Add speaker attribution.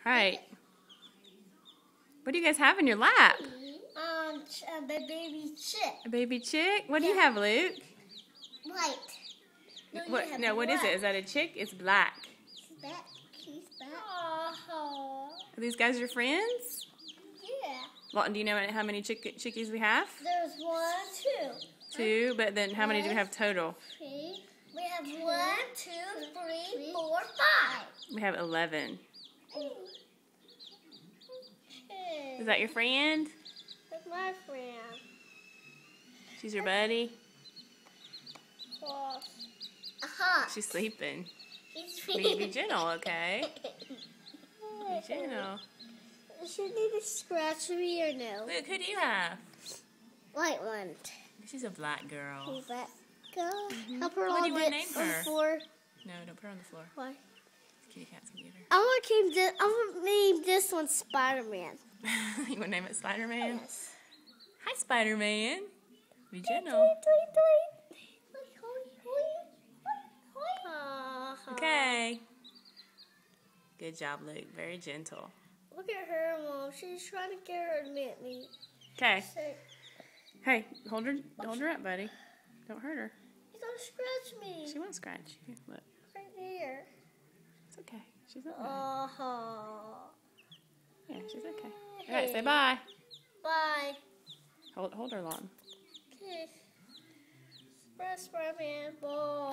Speaker 1: Right. What do you guys have in your lap?
Speaker 2: A baby chick.
Speaker 1: A baby chick? What do you have, Luke?
Speaker 2: White.
Speaker 1: What is it? Is that a chick? It's black.
Speaker 2: He's back. He's back.
Speaker 1: Are these guys your friends?
Speaker 2: Yeah.
Speaker 1: Well, do you know how many chickies we have?
Speaker 2: There's 1, 2.
Speaker 1: 2, but then how many do we have total?
Speaker 2: 3. We have 1, 2, 3, 4, 5.
Speaker 1: We have 11. Is that your friend?
Speaker 2: That's my friend.
Speaker 1: She's your buddy? She's sleeping. Be gentle, okay? Be gentle.
Speaker 2: Does she need to scratch me or no?
Speaker 1: Luke, who do you have?
Speaker 2: White one.
Speaker 1: She's a black girl.
Speaker 2: Black girl. Help her
Speaker 1: What do you want to
Speaker 2: on
Speaker 1: name
Speaker 2: the
Speaker 1: her?
Speaker 2: floor.
Speaker 1: No, don't put her on the floor.
Speaker 2: Why?
Speaker 1: Kitty cat's gonna get her.
Speaker 2: I want to name this one Spider-Man.
Speaker 1: You want to name it Spider-Man?
Speaker 2: Yes.
Speaker 1: Hi, Spider-Man. Be gentle. Okay. Good job, Luke. Very gentle.
Speaker 2: Look at her, Mom. She's trying to get her to admit me.
Speaker 1: Okay. Hey, hold her up, buddy. Don't hurt her.
Speaker 2: She's gonna scratch me.
Speaker 1: She won't scratch you. Look.
Speaker 2: Right here.
Speaker 1: It's okay. She's not bad. Yeah, she's okay. All right, say bye.
Speaker 2: Bye.
Speaker 1: Hold her long.
Speaker 2: Okay. Spider-Man. Bye.